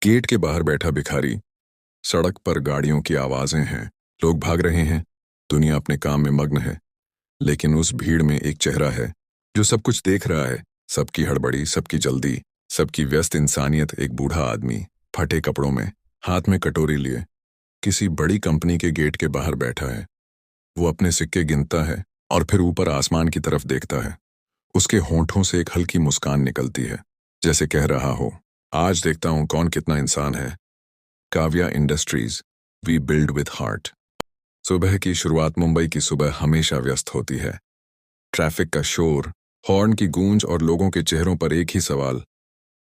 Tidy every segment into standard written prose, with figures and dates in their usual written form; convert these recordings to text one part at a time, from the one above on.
Gate के बाहर बैठा भिखारी। सड़क पर गाड़ियों की आवाजें हैं, लोग भाग रहे हैं, दुनिया अपने काम में मग्न है। लेकिन उस भीड़ में एक चेहरा है जो सब कुछ देख रहा है। सबकी हड़बड़ी, सबकी जल्दी, सबकी व्यस्त इंसानियत। एक बूढ़ा आदमी फटे कपड़ों में, हाथ में कटोरी लिए, किसी बड़ी कंपनी के गेट के बाहर बैठा है। वो अपने सिक्के गिनता है और फिर ऊपर आसमान की तरफ देखता है। उसके होंठों से एक हल्की मुस्कान निकलती है, जैसे कह रहा हो, आज देखता हूं कौन कितना इंसान है। Kavya industries, we build with heart. सुबह की शुरुआत मुंबई की सुबह हमेशा व्यस्त होती है। ट्रैफिक का शोर, हॉर्न की गूंज और लोगों के चेहरों पर एक ही सवाल,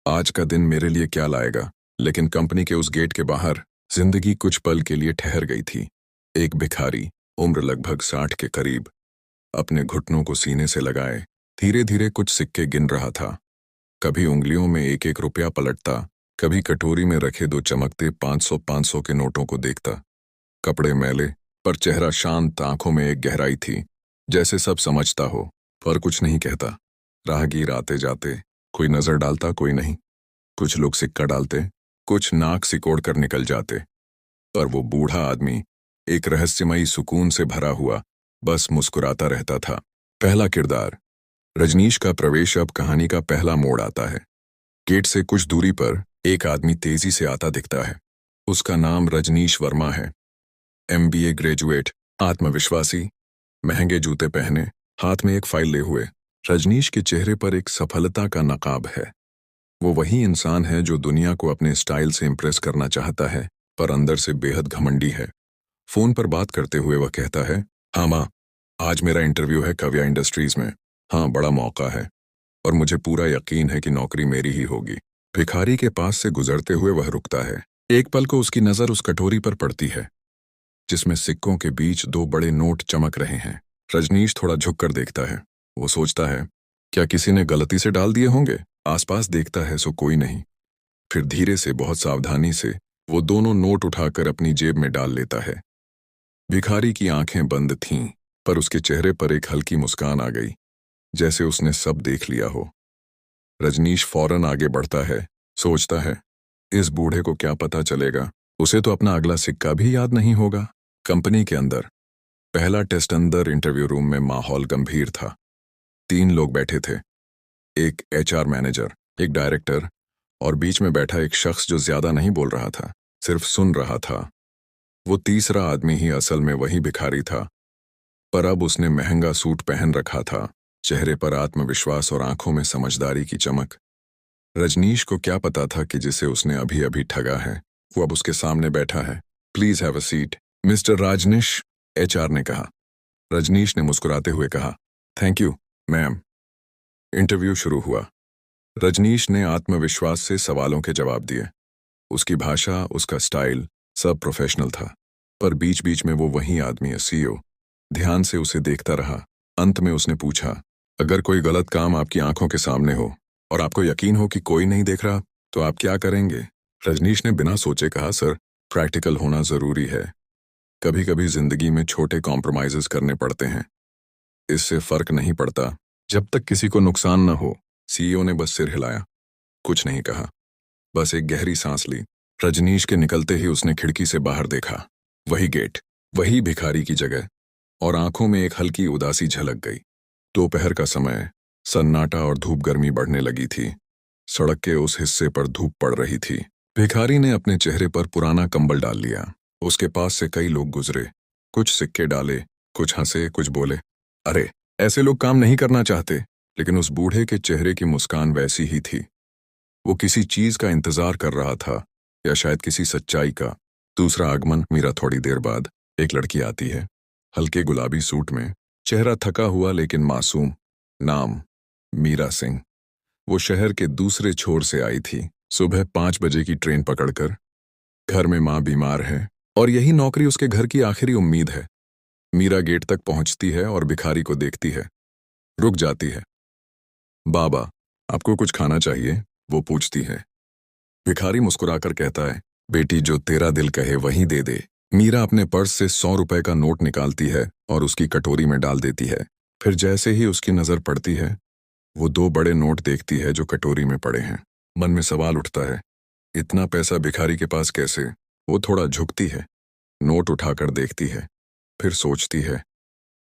आज का दिन मेरे लिए क्या लाएगा। लेकिन कंपनी के उस गेट के बाहर जिंदगी कुछ पल के लिए ठहर गई थी। एक भिखारी, उम्र लगभग 60 के करीब, अपने घुटनों को सीने से लगाए धीरे धीरे कुछ सिक्के गिन रहा था। कभी उंगलियों में एक एक रुपया पलटता, कभी कटोरी में रखे दो चमकते 500 के नोटों को देखता। कपड़े मैले, पर चेहरा शांत, आंखों में एक गहराई थी, जैसे सब समझता हो पर कुछ नहीं कहता। राहगीर आते जाते, कोई नजर डालता, कोई नहीं। कुछ लोग सिक्का डालते, कुछ नाक सिकोड़ कर निकल जाते। पर वो बूढ़ा आदमी, एक रहस्यमयी सुकून से भरा हुआ, बस मुस्कुराता रहता था। पहला किरदार। रजनीश का प्रवेश। अब कहानी का पहला मोड़ आता है। गेट से कुछ दूरी पर एक आदमी तेजी से आता दिखता है। उसका नाम रजनीश वर्मा है। MBA ग्रेजुएट, आत्मविश्वासी, महंगे जूते पहने, हाथ में एक फाइल ले हुए। रजनीश के चेहरे पर एक सफलता का नकाब है। वो वही इंसान है जो दुनिया को अपने स्टाइल से इंप्रेस करना चाहता है, पर अंदर से बेहद घमंडी है। फोन पर बात करते हुए वह कहता है, हाँ माँ, आज मेरा इंटरव्यू है काव्या इंडस्ट्रीज में। हाँ, बड़ा मौका है और मुझे पूरा यकीन है कि नौकरी मेरी ही होगी। भिखारी के पास से गुजरते हुए वह रुकता है। एक पल को उसकी नजर उस कटोरी पर पड़ती है जिसमें सिक्कों के बीच 2 बड़े नोट चमक रहे हैं। रजनीश थोड़ा झुककर देखता है। वो सोचता है, क्या किसी ने गलती से डाल दिए होंगे। आसपास देखता है सो कोई नहीं। फिर धीरे से, बहुत सावधानी से वो दोनों नोट उठाकर अपनी जेब में डाल लेता है। भिखारी की आंखें बंद थीं, पर उसके चेहरे पर एक हल्की मुस्कान आ गई, जैसे उसने सब देख लिया हो। रजनीश फौरन आगे बढ़ता है, सोचता है, इस बूढ़े को क्या पता चलेगा, उसे तो अपना अगला सिक्का भी याद नहीं होगा। कंपनी के अंदर पहला टेस्ट। अंदर इंटरव्यू रूम में माहौल गंभीर था। 3 लोग बैठे थे, एक HR मैनेजर, एक डायरेक्टर और बीच में बैठा एक शख्स जो ज्यादा नहीं बोल रहा था, सिर्फ सुन रहा था। वो तीसरा आदमी ही असल में वही भिखारी था, पर अब उसने महंगा सूट पहन रखा था, चेहरे पर आत्मविश्वास और आंखों में समझदारी की चमक। रजनीश को क्या पता था कि जिसे उसने अभी अभी ठगा है वो अब उसके सामने बैठा है। Please have a seat, mister Rajneesh, HR ने कहा। रजनीश ने मुस्कुराते हुए कहा, थैंक यू मैम। इंटरव्यू शुरू हुआ। रजनीश ने आत्मविश्वास से सवालों के जवाब दिए। उसकी भाषा, उसका स्टाइल, सब प्रोफेशनल था। पर बीच बीच में वो वही आदमी है, CEO, ध्यान से उसे देखता रहा। अंत में उसने पूछा, अगर कोई गलत काम आपकी आंखों के सामने हो और आपको यकीन हो कि कोई नहीं देख रहा, तो आप क्या करेंगे। रजनीश ने बिना सोचे कहा, सर, प्रैक्टिकल होना जरूरी है। कभी कभी जिंदगी में छोटे कॉम्प्रोमाइजेस करने पड़ते हैं, इससे फर्क नहीं पड़ता जब तक किसी को नुकसान न हो। CEO ने बस सिर हिलाया, कुछ नहीं कहा, बस एक गहरी सांस ली। रजनीश के निकलते ही उसने खिड़की से बाहर देखा। वही गेट, वही भिखारी की जगह, और आंखों में एक हल्की उदासी झलक गई। दोपहर का समय, सन्नाटा और धूप गर्मी बढ़ने लगी थी। सड़क के उस हिस्से पर धूप पड़ रही थी। भिखारी ने अपने चेहरे पर पुराना कंबल डाल लिया। उसके पास से कई लोग गुजरे, कुछ सिक्के डाले, कुछ हंसे, कुछ बोले, अरे ऐसे लोग काम नहीं करना चाहते। लेकिन उस बूढ़े के चेहरे की मुस्कान वैसी ही थी। वो किसी चीज का इंतजार कर रहा था, या शायद किसी सच्चाई का। दूसरा आगमन। मीरा थोड़ी देर बाद। एक लड़की आती है, हल्के गुलाबी सूट में, चेहरा थका हुआ लेकिन मासूम। नाम मीरा सिंह। वो शहर के दूसरे छोर से आई थी, सुबह 5 बजे की ट्रेन पकड़कर। घर में माँ बीमार है और यही नौकरी उसके घर की आखिरी उम्मीद है। मीरा गेट तक पहुंचती है और भिखारी को देखती है, रुक जाती है। बाबा, आपको कुछ खाना चाहिए? वो पूछती है। भिखारी मुस्कुराकर कहता है, बेटी, जो तेरा दिल कहे वही दे दे। मीरा अपने पर्स से 100 रुपए का नोट निकालती है और उसकी कटोरी में डाल देती है। फिर जैसे ही उसकी नजर पड़ती है, वो 2 बड़े नोट देखती है जो कटोरी में पड़े हैं। मन में सवाल उठता है, इतना पैसा भिखारी के पास कैसे? वो थोड़ा झुकती है, नोट उठाकर देखती है, फिर सोचती है,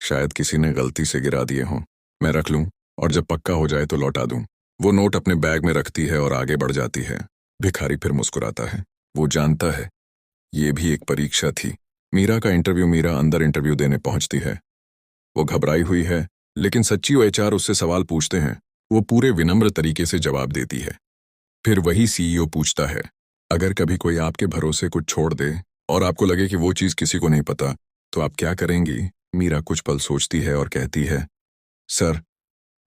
शायद किसी ने गलती से गिरा दिए हों। मैं रख लूं और जब पक्का हो जाए तो लौटा दूं। वो नोट अपने बैग में रखती है और आगे बढ़ जाती है। भिखारी फिर मुस्कुराता है। वो जानता है, ये भी एक परीक्षा थी। मीरा का इंटरव्यू। मीरा अंदर इंटरव्यू देने पहुंचती है। वो घबराई हुई है, लेकिन सच्ची एचआर उससे सवाल पूछते हैं। वो पूरे विनम्र तरीके से जवाब देती है। फिर वही सीईओ पूछता है, अगर कभी कोई आपके भरोसे कुछ छोड़ दे और आपको लगे कि वो चीज किसी को नहीं पता, तो आप क्या करेंगी? मीरा कुछ पल सोचती है और कहती है, सर,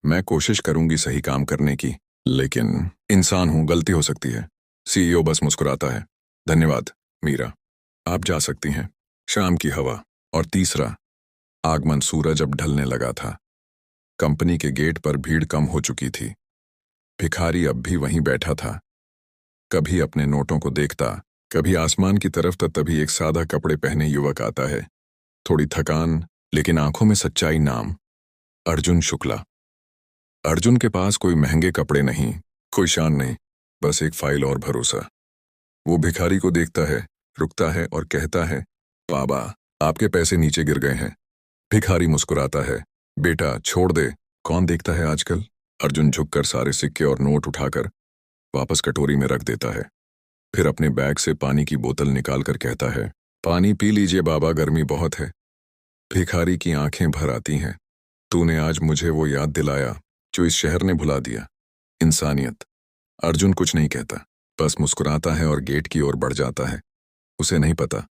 मैं कोशिश करूंगी सही काम करने की, लेकिन इंसान हूं, गलती हो सकती है। सीईओ बस मुस्कुराता है। धन्यवाद मीरा, आप जा सकती हैं। शाम की हवा। और तीसरा, आगमन। सूरज अब ढलने लगा था। कंपनी के गेट पर भीड़ कम हो चुकी थी। भिखारी अब भी वहीं बैठा था। कभी अपने नोटों को देखता, कभी आसमान की तरफ, तभी एक सादा कपड़े पहने युवक आता है। थोड़ी थकान, लेकिन आंखों में सच्चाई। नाम अर्जुन शुक्ला। अर्जुन के पास कोई महंगे कपड़े नहीं, कोई शान नहीं, बस एक फाइल और भरोसा। वो भिखारी को देखता है, रुकता है और कहता है, बाबा, आपके पैसे नीचे गिर गए हैं। भिखारी मुस्कुराता है। बेटा छोड़ दे, कौन देखता है आजकल। अर्जुन झुककर सारे सिक्के और नोट उठाकर वापस कटोरी में रख देता है। फिर अपने बैग से पानी की बोतल निकालकर कहता है, पानी पी लीजिए बाबा, गर्मी बहुत है। भिखारी की आंखें भर आती हैं। तूने आज मुझे वो याद दिलाया जो इस शहर ने भुला दिया, इंसानियत। अर्जुन कुछ नहीं कहता, बस मुस्कुराता है और गेट की ओर बढ़ जाता है। उसे नहीं पता,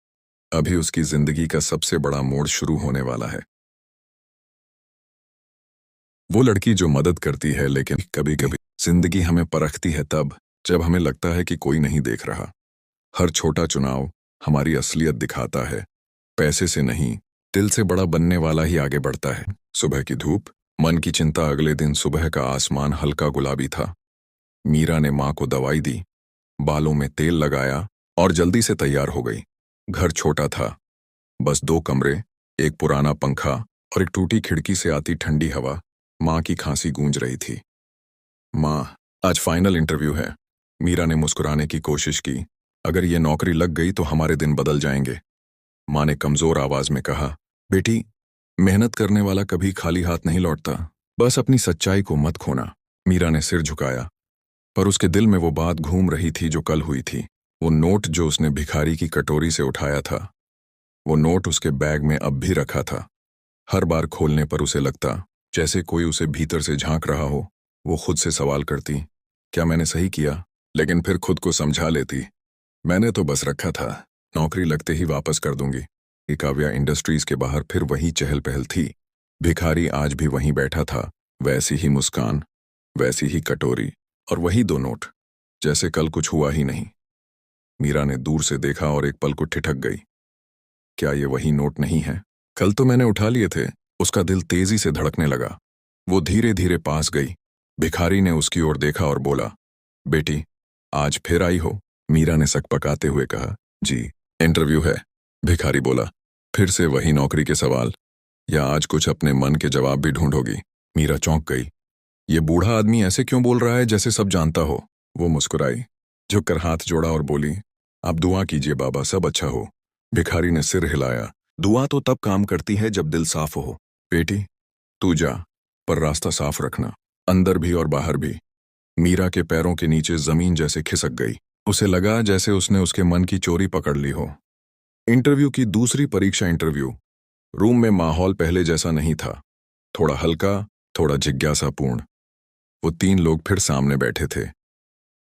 अभी उसकी जिंदगी का सबसे बड़ा मोड़ शुरू होने वाला है। वो लड़की जो मदद करती है, लेकिन कभी कभी जिंदगी हमें परखती है तब जब हमें लगता है कि कोई नहीं देख रहा। हर छोटा चुनाव हमारी असलियत दिखाता है। पैसे से नहीं, दिल से बड़ा बनने वाला ही आगे बढ़ता है। सुबह की धूप, मन की चिंता। अगले दिन सुबह का आसमान हल्का गुलाबी था। मीरा ने माँ को दवाई दी, बालों में तेल लगाया और जल्दी से तैयार हो गई। घर छोटा था, बस 2 कमरे, एक पुराना पंखा और एक टूटी खिड़की से आती ठंडी हवा। माँ की खांसी गूंज रही थी। माँ, आज फाइनल इंटरव्यू है। मीरा ने मुस्कुराने की कोशिश की। अगर ये नौकरी लग गई तो हमारे दिन बदल जाएंगे। माँ ने कमजोर आवाज में कहा, बेटी, मेहनत करने वाला कभी खाली हाथ नहीं लौटता, बस अपनी सच्चाई को मत खोना। मीरा ने सिर झुकाया, पर उसके दिल में वो बात घूम रही थी जो कल हुई थी। वो नोट जो उसने भिखारी की कटोरी से उठाया था, वो नोट उसके बैग में अब भी रखा था। हर बार खोलने पर उसे लगता जैसे कोई उसे भीतर से झांक रहा हो। वो खुद से सवाल करती, क्या मैंने सही किया? लेकिन फिर खुद को समझा लेती, मैंने तो बस रखा था, नौकरी लगते ही वापस कर दूंगी। काव्या इंडस्ट्रीज के बाहर फिर वही चहल पहल थी। भिखारी आज भी वहीं बैठा था, वैसी ही मुस्कान, वैसी ही कटोरी और वही 2 नोट, जैसे कल कुछ हुआ ही नहीं। मीरा ने दूर से देखा और एक पल को ठिठक गई। क्या ये वही नोट नहीं है? कल तो मैंने उठा लिए थे। उसका दिल तेजी से धड़कने लगा। वो धीरे धीरे पास गई। भिखारी ने उसकी ओर देखा और बोला, बेटी, आज फिर आई हो? मीरा ने सकपकाते हुए कहा, जी, इंटरव्यू है। भिखारी बोला, फिर से वही नौकरी के सवाल, या आज कुछ अपने मन के जवाब भी ढूंढोगी? मीरा चौंक गई। ये बूढ़ा आदमी ऐसे क्यों बोल रहा है जैसे सब जानता हो? वो मुस्कुराई, झुककर हाथ जोड़ा और बोली, आप दुआ कीजिए बाबा, सब अच्छा हो। भिखारी ने सिर हिलाया। दुआ तो तब काम करती है जब दिल साफ हो। बेटी, तू जा, पर रास्ता साफ रखना, अंदर भी और बाहर भी। मीरा के पैरों के नीचे जमीन जैसे खिसक गई। उसे लगा जैसे उसने उसके मन की चोरी पकड़ ली हो। इंटरव्यू की दूसरी परीक्षा। इंटरव्यू रूम में माहौल पहले जैसा नहीं था, थोड़ा हल्का, थोड़ा जिज्ञासापूर्ण। वो 3 लोग फिर सामने बैठे थे।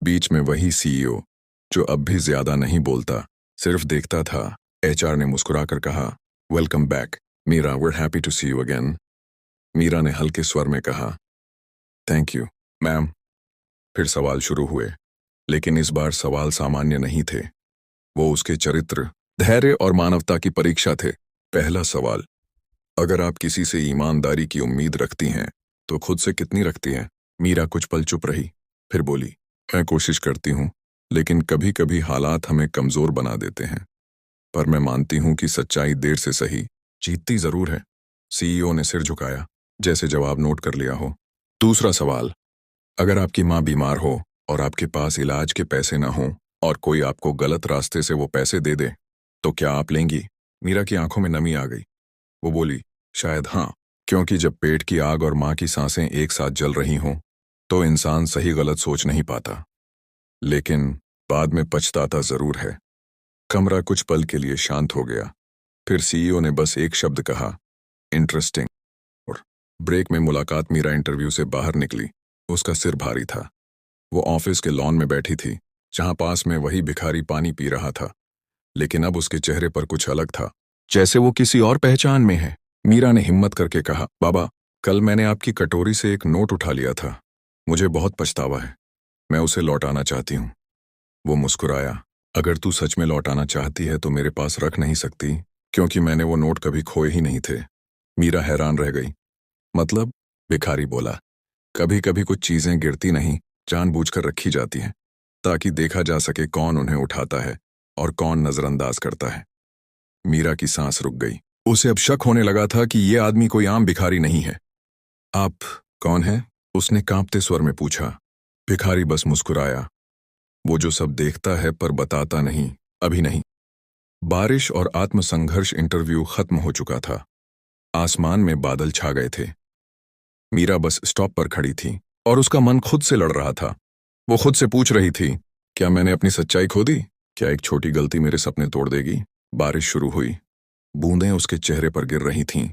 बीच में वही सीईओ जो अब भी ज्यादा नहीं बोलता, सिर्फ देखता था। एचआर ने मुस्कुराकर कहा, welcome back Meera, we're happy to see you again। Meera ने हल्के स्वर में कहा, थैंक यू मैम। फिर सवाल शुरू हुए, लेकिन इस बार सवाल सामान्य नहीं थे। वो उसके चरित्र, धैर्य और मानवता की परीक्षा थे। पहला सवाल, अगर आप किसी से ईमानदारी की उम्मीद रखती हैं तो खुद से कितनी रखती हैं? मीरा कुछ पल चुप रही, फिर बोली, मैं कोशिश करती हूँ, लेकिन कभी कभी हालात हमें कमजोर बना देते हैं। पर मैं मानती हूं कि सच्चाई देर से सही जीतती जरूर है। सीईओ ने सिर झुकाया, जैसे जवाब नोट कर लिया हो। दूसरा सवाल, अगर आपकी माँ बीमार हो और आपके पास इलाज के पैसे ना हो और कोई आपको गलत रास्ते से वो पैसे दे दे, तो क्या आप लेंगी? मीरा की आंखों में नमी आ गई। वो बोली, शायद हाँ, क्योंकि जब पेट की आग और माँ की सांसें एक साथ जल रही हों, तो इंसान सही गलत सोच नहीं पाता, लेकिन बाद में पछताता जरूर है। कमरा कुछ पल के लिए शांत हो गया। फिर सीईओ ने बस एक शब्द कहा, इंटरेस्टिंग। और ब्रेक में मुलाकात मीरा इंटरव्यू से बाहर निकली। उसका सिर भारी था। वो ऑफिस के लॉन में बैठी थी, जहां पास में वही भिखारी पानी पी रहा था, लेकिन अब उसके चेहरे पर कुछ अलग था, जैसे वो किसी और पहचान में है। मीरा ने हिम्मत करके कहा, बाबा, कल मैंने आपकी कटोरी से एक नोट उठा लिया था। मुझे बहुत पछतावा है। मैं उसे लौटाना चाहती हूँ। वो मुस्कुराया, अगर तू सच में लौटाना चाहती है तो मेरे पास रख नहीं सकती, क्योंकि मैंने वो नोट कभी खोए ही नहीं थे। मीरा हैरान रह गई। मतलब? भिखारी बोला, कभी कभी कुछ चीजें गिरती नहीं, जानबूझकर रखी जाती हैं, ताकि देखा जा सके कौन उन्हें उठाता है और कौन नजरअंदाज करता है। मीरा की सांस रुक गई। उसे अब शक होने लगा था कि ये आदमी कोई आम भिखारी नहीं है। आप कौन हैं? उसने कांपते स्वर में पूछा। भिखारी बस मुस्कुराया। वो जो सब देखता है पर बताता नहीं, अभी नहीं। बारिश और आत्मसंघर्ष इंटरव्यू खत्म हो चुका था। आसमान में बादल छा गए थे। मीरा बस स्टॉप पर खड़ी थी और उसका मन खुद से लड़ रहा था। वो खुद से पूछ रही थी, क्या मैंने अपनी सच्चाई खो दी? क्या एक छोटी गलती मेरे सपने तोड़ देगी? बारिश शुरू हुई। बूंदें उसके चेहरे पर गिर रही थीं।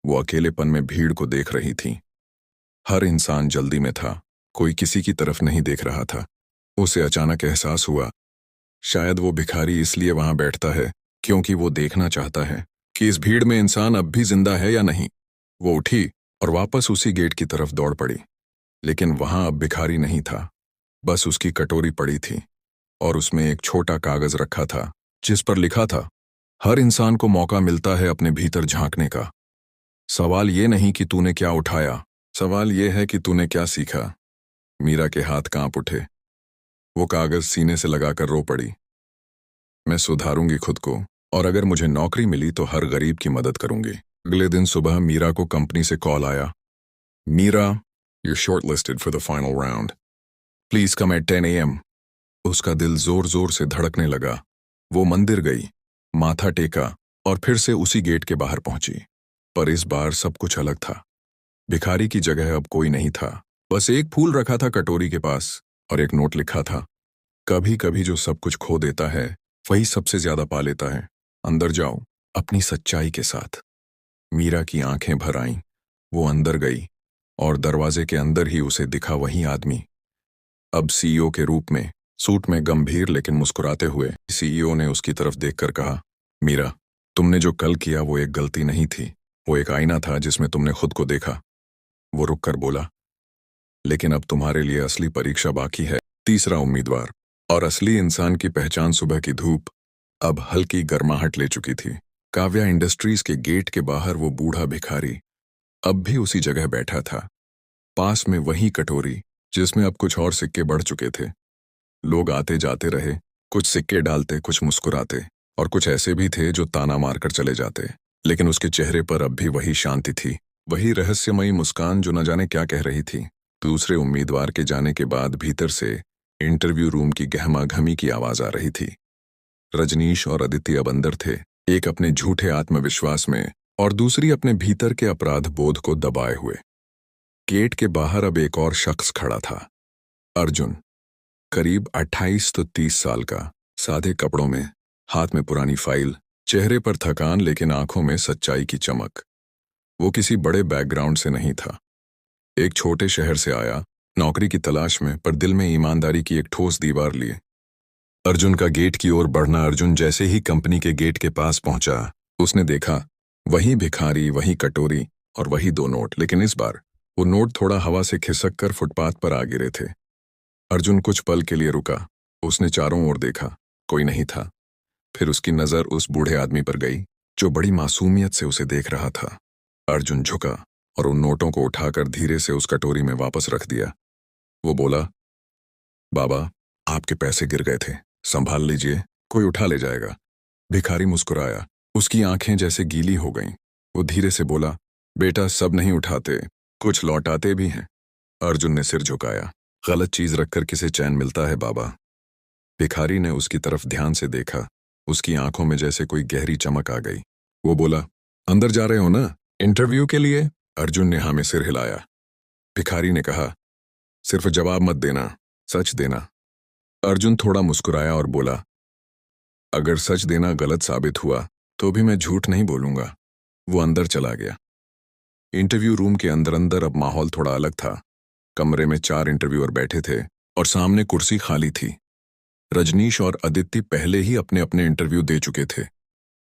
वो अकेलेपन में भीड़ को देख रही थी। हर इंसान जल्दी में था, कोई किसी की तरफ नहीं देख रहा था। उसे अचानक एहसास हुआ, शायद वो भिखारी इसलिए वहां बैठता है क्योंकि वो देखना चाहता है कि इस भीड़ में इंसान अब भी जिंदा है या नहीं। वो उठी और वापस उसी गेट की तरफ दौड़ पड़ी, लेकिन वहां अब भिखारी नहीं था। बस उसकी कटोरी पड़ी थी और उसमें एक छोटा कागज रखा था, जिस पर लिखा था, हर इंसान को मौका मिलता है अपने भीतर झांकने का। सवाल ये नहीं कि तूने क्या उठाया, सवाल ये है कि तूने क्या सीखा। मीरा के हाथ कांप उठे। वो कागज सीने से लगाकर रो पड़ी। मैं सुधारूंगी खुद को, और अगर मुझे नौकरी मिली तो हर गरीब की मदद करूंगी। अगले दिन सुबह मीरा को कंपनी से कॉल आया, Meera, you're shortlisted for the final round. Please come at 10 a.m. उसका दिल जोर जोर से धड़कने लगा। वो मंदिर गई, माथा टेका और फिर से उसी गेट के बाहर पहुंची। पर इस बार सब कुछ अलग था। भिखारी की जगह अब कोई नहीं था। बस एक फूल रखा था कटोरी के पास और एक नोट लिखा था, कभी कभी जो सब कुछ खो देता है वही सबसे ज्यादा पा लेता है। अंदर जाओ अपनी सच्चाई के साथ। मीरा की आंखें भर आईं। वो अंदर गई और दरवाजे के अंदर ही उसे दिखा वही आदमी, अब सीईओ के रूप में, सूट में, गंभीर लेकिन मुस्कुराते हुए। सीईओ ने उसकी तरफ देखकर कहा, मीरा, तुमने जो कल किया वो एक गलती नहीं थी, वो एक आईना था जिसमें तुमने खुद को देखा। वो रुककर बोला, लेकिन अब तुम्हारे लिए असली परीक्षा बाकी है। तीसरा उम्मीदवार। और असली इंसान की पहचान सुबह की धूप अब हल्की गर्माहट ले चुकी थी। काव्या इंडस्ट्रीज के गेट के बाहर वो बूढ़ा भिखारी अब भी उसी जगह बैठा था, पास में वही कटोरी जिसमें अब कुछ और सिक्के बढ़ चुके थे। लोग आते जाते रहे, कुछ सिक्के डालते, कुछ मुस्कुराते, और कुछ ऐसे भी थे जो ताना मारकर चले जाते, लेकिन उसके चेहरे पर अब भी वही शांति थी, वही रहस्यमयी मुस्कान जो न जाने क्या कह रही थी। दूसरे उम्मीदवार के जाने के बाद भीतर से इंटरव्यू रूम की गहमा-गहमी की आवाज आ रही थी। रजनीश और अदिति अब अंदर थे, एक अपने झूठे आत्मविश्वास में और दूसरी अपने भीतर के अपराध बोध को दबाए हुए। गेट के बाहर अब एक और शख्स खड़ा था, अर्जुन, करीब 28 तो 30 साल का, सादे कपड़ों में, हाथ में पुरानी फाइल, चेहरे पर थकान लेकिन आंखों में सच्चाई की चमक। वो किसी बड़े बैकग्राउंड से नहीं था, एक छोटे शहर से आया, नौकरी की तलाश में, पर दिल में ईमानदारी की एक ठोस दीवार लिए। अर्जुन का गेट की ओर बढ़ना। अर्जुन जैसे ही कंपनी के गेट के पास पहुंचा, उसने देखा वही भिखारी, वही कटोरी और वही 2 नोट, लेकिन इस बार वो नोट थोड़ा हवा से खिसक कर फुटपाथ पर आ गिरे थे। अर्जुन कुछ पल के लिए रुका। उसने चारों ओर देखा, कोई नहीं था। फिर उसकी नजर उस बूढ़े आदमी पर गई जो बड़ी मासूमियत से उसे देख रहा था। अर्जुन झुका और उन नोटों को उठाकर धीरे से उस कटोरी में वापस रख दिया। वो बोला, बाबा, आपके पैसे गिर गए थे, संभाल लीजिए, कोई उठा ले जाएगा। भिखारी मुस्कुराया, उसकी आंखें जैसे गीली हो गईं। वो धीरे से बोला, बेटा, सब नहीं उठाते, कुछ लौटाते भी हैं। अर्जुन ने सिर झुकाया, गलत चीज रखकर किसे चैन मिलता है बाबा? भिखारी ने उसकी तरफ ध्यान से देखा। उसकी आंखों में जैसे कोई गहरी चमक आ गई। वो बोला, अंदर जा रहे हो ना, इंटरव्यू के लिए? अर्जुन ने हाँ में सिर हिलाया। भिखारी ने कहा, सिर्फ जवाब मत देना, सच देना। अर्जुन थोड़ा मुस्कुराया और बोला, अगर सच देना गलत साबित हुआ तो भी मैं झूठ नहीं बोलूंगा। वो अंदर चला गया। इंटरव्यू रूम के अंदर अंदर अब माहौल थोड़ा अलग था। कमरे में 4 इंटरव्यूअर बैठे थे और सामने कुर्सी खाली थी। रजनीश और अदिति पहले ही अपने अपने इंटरव्यू दे चुके थे।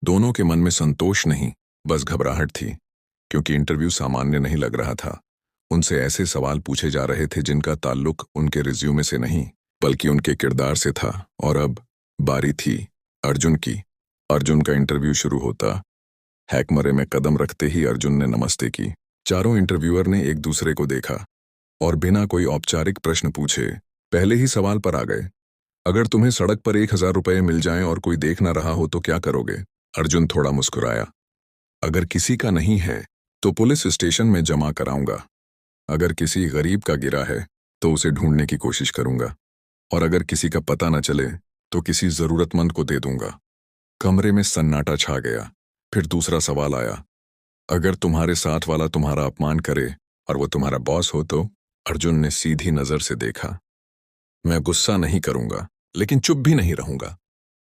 दोनों के मन में संतोष नहीं, बस घबराहट थी, क्योंकि इंटरव्यू सामान्य नहीं लग रहा था। उनसे ऐसे सवाल पूछे जा रहे थे जिनका ताल्लुक उनके रिज्यूमे से नहीं, बल्कि उनके किरदार से था। और अब बारी थी अर्जुन की। अर्जुन का इंटरव्यू शुरू होता। हैकमरे में कदम रखते ही अर्जुन ने नमस्ते की। चारों इंटरव्यूअर ने एक दूसरे को देखा और बिना कोई औपचारिक प्रश्न पूछे पहले ही सवाल पर आ गए। अगर तुम्हें सड़क पर 1000 रुपये मिल जाएं और कोई देख ना रहा हो तो क्या करोगे? अर्जुन थोड़ा मुस्कुराया। अगर किसी का नहीं है तो पुलिस स्टेशन में जमा कराऊंगा। अगर किसी गरीब का गिरा है तो उसे ढूंढने की कोशिश करूंगा। और अगर किसी का पता न चले तो किसी जरूरतमंद को दे दूंगा। कमरे में सन्नाटा छा गया। फिर दूसरा सवाल आया, अगर तुम्हारे साथ वाला तुम्हारा अपमान करे और वो तुम्हारा बॉस हो तो? अर्जुन ने सीधी नजर से देखा। मैं गुस्सा नहीं करूंगा, लेकिन चुप भी नहीं रहूंगा।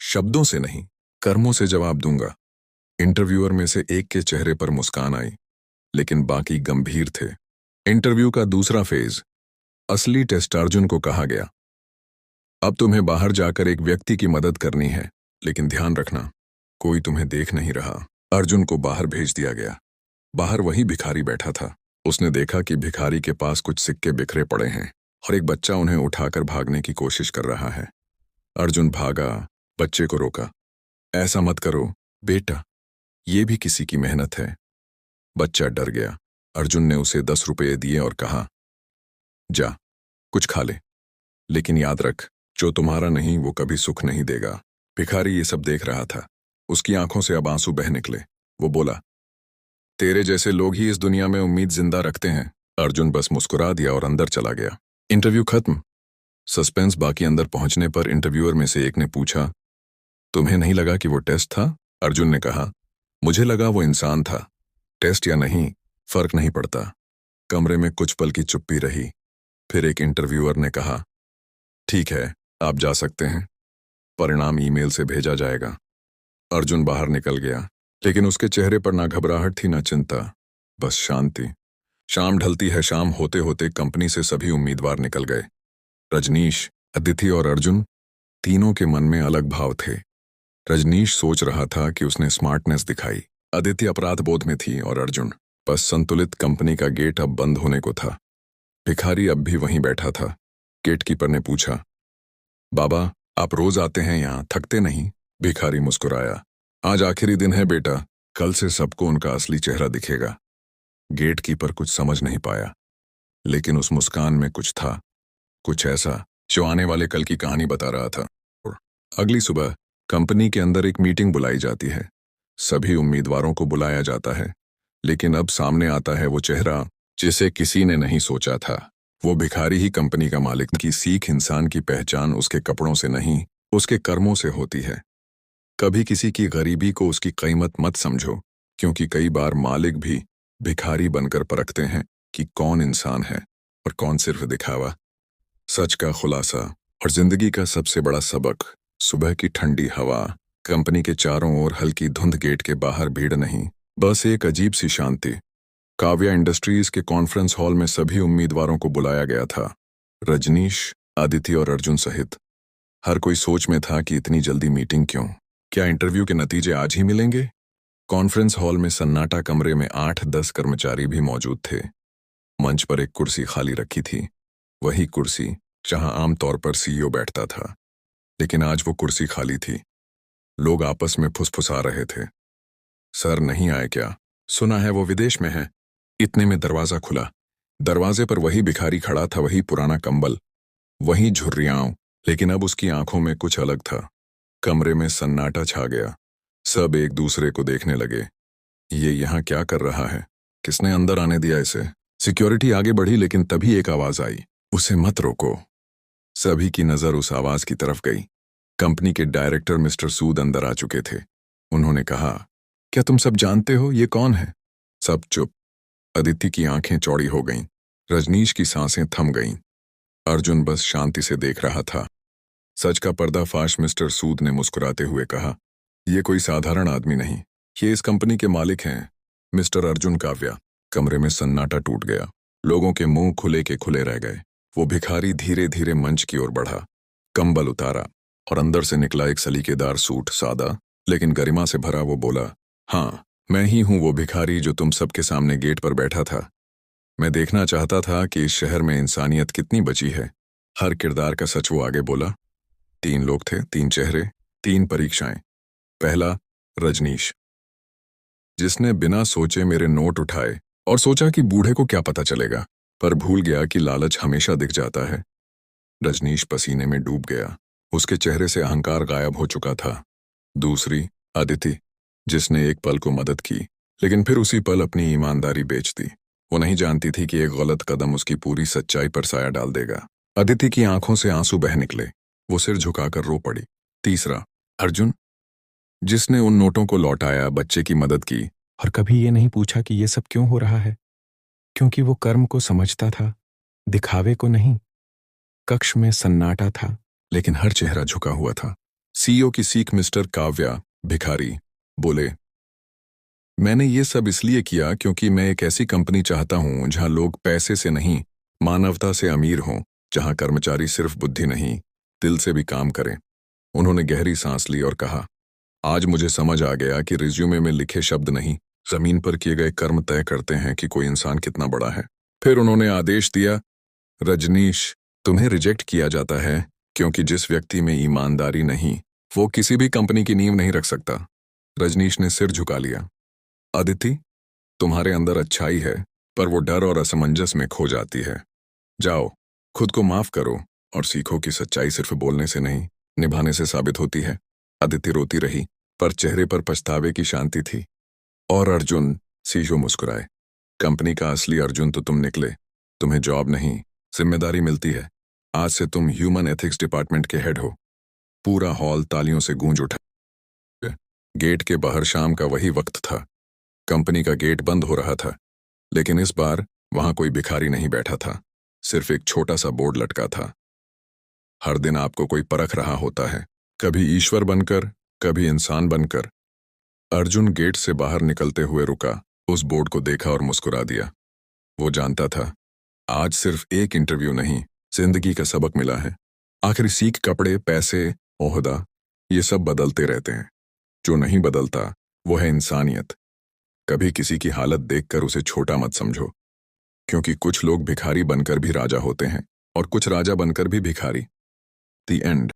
शब्दों से नहीं, कर्मों से जवाब दूंगा। इंटरव्यूअर में से एक के चेहरे पर मुस्कान आई, लेकिन बाकी गंभीर थे। इंटरव्यू का दूसरा फेज, असली टेस्ट, अर्जुन को कहा गया। अब तुम्हें बाहर जाकर एक व्यक्ति की मदद करनी है, लेकिन ध्यान रखना कोई तुम्हें देख नहीं रहा। अर्जुन को बाहर भेज दिया गया। बाहर वही भिखारी बैठा था। उसने देखा कि भिखारी के पास कुछ सिक्के बिखरे पड़े हैं और एक बच्चा उन्हें उठाकर भागने की कोशिश कर रहा है। अर्जुन भागा, बच्चे को रोका। ऐसा मत करो बेटा, ये भी किसी की मेहनत है। बच्चा डर गया। अर्जुन ने उसे 10 रुपये दिए और कहा, जा कुछ खा ले, लेकिन याद रख, जो तुम्हारा नहीं वो कभी सुख नहीं देगा। भिखारी ये सब देख रहा था। उसकी आंखों से अब आंसू बह निकले। वो बोला, तेरे जैसे लोग ही इस दुनिया में उम्मीद जिंदा रखते हैं। अर्जुन बस मुस्कुरा दिया और अंदर चला गया। इंटरव्यू खत्म। सस्पेंस बाकी। अंदर पहुंचने पर इंटरव्यूअर में से एक ने पूछा, तुम्हें नहीं लगा कि वो टेस्ट था? अर्जुन ने कहा, मुझे लगा वो इंसान था। टेस्ट या नहीं, फर्क नहीं पड़ता। कमरे में कुछ पल की चुप्पी रही। फिर एक इंटरव्यूअर ने कहा, ठीक है, आप जा सकते हैं। परिणाम ईमेल से भेजा जाएगा। अर्जुन बाहर निकल गया, लेकिन उसके चेहरे पर ना घबराहट थी ना चिंता, बस शांति। शाम ढलती है। शाम होते होते कंपनी से सभी उम्मीदवार निकल गए। रजनीश, अदिति और अर्जुन, तीनों के मन में अलग भाव थे। रजनीश सोच रहा था कि उसने स्मार्टनेस दिखाई। अदिति अपराध बोध में थी और अर्जुन बस संतुलित। कंपनी का गेट अब बंद होने को था। भिखारी अब भी वहीं बैठा था। गेटकीपर ने पूछा, बाबा आप रोज आते हैं यहाँ, थकते नहीं? भिखारी मुस्कुराया, आज आखिरी दिन है बेटा, कल से सबको उनका असली चेहरा दिखेगा। गेटकीपर कुछ समझ नहीं पाया, लेकिन उस मुस्कान में कुछ था, कुछ ऐसा जो आने वाले कल की कहानी बता रहा था। अगली सुबह कंपनी के अंदर एक मीटिंग बुलाई जाती है। सभी उम्मीदवारों को बुलाया जाता है, लेकिन अब सामने आता है वो चेहरा जिसे किसी ने नहीं सोचा था। वो भिखारी ही कंपनी का मालिक की सीख। इंसान की पहचान उसके कपड़ों से नहीं, उसके कर्मों से होती है। कभी किसी की गरीबी को उसकी कीमत मत समझो, क्योंकि कई बार मालिक भी भिखारी बनकर परखते हैं कि कौन इंसान है और कौन सिर्फ दिखावा। सच का खुलासा और जिंदगी का सबसे बड़ा सबक। सुबह की ठंडी हवा, कंपनी के चारों ओर हल्की धुंध, गेट के बाहर भीड़ नहीं, बस एक अजीब सी शांति। काव्या इंडस्ट्रीज के कॉन्फ्रेंस हॉल में सभी उम्मीदवारों को बुलाया गया था। रजनीश, अदिति और अर्जुन सहित। हर कोई सोच में था कि इतनी जल्दी मीटिंग क्यों? क्या इंटरव्यू के नतीजे आज ही मिलेंगे? कॉन्फ्रेंस हॉल में सन्नाटा। कमरे में 8-10 कर्मचारी भी मौजूद थे। मंच पर एक कुर्सी खाली रखी थी, वही कुर्सी जहां आमतौर पर सीईओ बैठता था, लेकिन आज वो कुर्सी खाली थी। लोग आपस में फुसफुसा रहे थे। सर नहीं आए क्या? सुना है वो विदेश में है। इतने में दरवाजा खुला। दरवाजे पर वही भिखारी खड़ा था, वही पुराना कंबल, वही झुर्रियां, लेकिन अब उसकी आंखों में कुछ अलग था। कमरे में सन्नाटा छा गया। सब एक दूसरे को देखने लगे। ये यहाँ क्या कर रहा है? किसने अंदर आने दिया इसे? सिक्योरिटी आगे बढ़ी, लेकिन तभी एक आवाज आई, उसे मत रोको। सभी की नजर उस आवाज की तरफ गई। कंपनी के डायरेक्टर मिस्टर सूद अंदर आ चुके थे। उन्होंने कहा, क्या तुम सब जानते हो ये कौन है? सब चुप। अदिति की आंखें चौड़ी हो गईं। रजनीश की सांसें थम गईं। अर्जुन बस शांति से देख रहा था। सच का पर्दाफाश मिस्टर सूद ने मुस्कुराते हुए कहा, ये कोई साधारण आदमी नहीं, ये इस कंपनी के मालिक हैं, मिस्टर अर्जुन काव्या। कमरे में सन्नाटा टूट गया। लोगों के मुंह खुले के खुले रह गए। वो भिखारी धीरे धीरे मंच की ओर बढ़ा, कंबल उतारा और अंदर से निकला एक सलीकेदार सूट। सादा लेकिन गरिमा से भरा वो बोला, हाँ, मैं ही हूं वो भिखारी जो तुम सबके सामने गेट पर बैठा था। मैं देखना चाहता था कि इस शहर में इंसानियत कितनी बची है। हर किरदार का सच वो आगे बोला। 3 लोग थे, 3 चेहरे, 3 परीक्षाएं। पहला, रजनीश, जिसने बिना सोचे मेरे नोट उठाए और सोचा कि बूढ़े को क्या पता चलेगा, पर भूल गया कि लालच हमेशा दिख जाता है। रजनीश पसीने में डूब गया। उसके चेहरे से अहंकार गायब हो चुका था। दूसरी, अदिति, जिसने एक पल को मदद की लेकिन फिर उसी पल अपनी ईमानदारी बेच दी। वो नहीं जानती थी कि एक गलत कदम उसकी पूरी सच्चाई पर साया डाल देगा। अदिति की आंखों से आंसू बह निकले। वो सिर झुकाकर रो पड़ी। तीसरा, अर्जुन, जिसने उन नोटों को लौटाया, बच्चे की मदद की और कभी ये नहीं पूछा कि ये सब क्यों हो रहा है, क्योंकि वो कर्म को समझता था, दिखावे को नहीं। कक्ष में सन्नाटा था लेकिन हर चेहरा झुका हुआ था। सीईओ की सीख मिस्टर काव्या, भिखारी, बोले, मैंने ये सब इसलिए किया क्योंकि मैं एक ऐसी कंपनी चाहता हूं जहां लोग पैसे से नहीं, मानवता से अमीर हों, जहां कर्मचारी सिर्फ बुद्धि नहीं, दिल से भी काम करें। उन्होंने गहरी सांस ली और कहा, आज मुझे समझ आ गया कि रिज्यूमे में लिखे शब्द नहीं, जमीन पर किए गए कर्म तय करते हैं कि कोई इंसान कितना बड़ा है। फिर उन्होंने आदेश दिया, रजनीश, तुम्हें रिजेक्ट किया जाता है क्योंकि जिस व्यक्ति में ईमानदारी नहीं, वो किसी भी कंपनी की नींव नहीं रख सकता। रजनीश ने सिर झुका लिया। अदिति, तुम्हारे अंदर अच्छाई है, पर वो डर और असमंजस में खो जाती है। जाओ, खुद को माफ करो और सीखो कि सच्चाई सिर्फ बोलने से नहीं, निभाने से साबित होती है। अदिति रोती रही, पर चेहरे पर पछतावे की शांति थी। और अर्जुन, सीजो मुस्कुराए, कंपनी का असली अर्जुन तो तुम निकले। तुम्हें जॉब नहीं, जिम्मेदारी मिलती है। आज से तुम ह्यूमन एथिक्स डिपार्टमेंट के हेड हो। पूरा हॉल तालियों से गूंज उठा। गेट के बाहर शाम का वही वक्त था। कंपनी का गेट बंद हो रहा था, लेकिन इस बार वहां कोई भिखारी नहीं बैठा था। सिर्फ एक छोटा सा बोर्ड लटका था, हर दिन आपको कोई परख रहा होता है, कभी ईश्वर बनकर, कभी इंसान बनकर। अर्जुन गेट से बाहर निकलते हुए रुका, उस बोर्ड को देखा और मुस्कुरा दिया। वो जानता था, आज सिर्फ एक इंटरव्यू नहीं, जिंदगी का सबक मिला है। आखिरी सीख, कपड़े, पैसे, ओहदा, ये सब बदलते रहते हैं। जो नहीं बदलता वो है इंसानियत। कभी किसी की हालत देखकर उसे छोटा मत समझो, क्योंकि कुछ लोग भिखारी बनकर भी राजा होते हैं और कुछ राजा बनकर भी भिखारी। The end.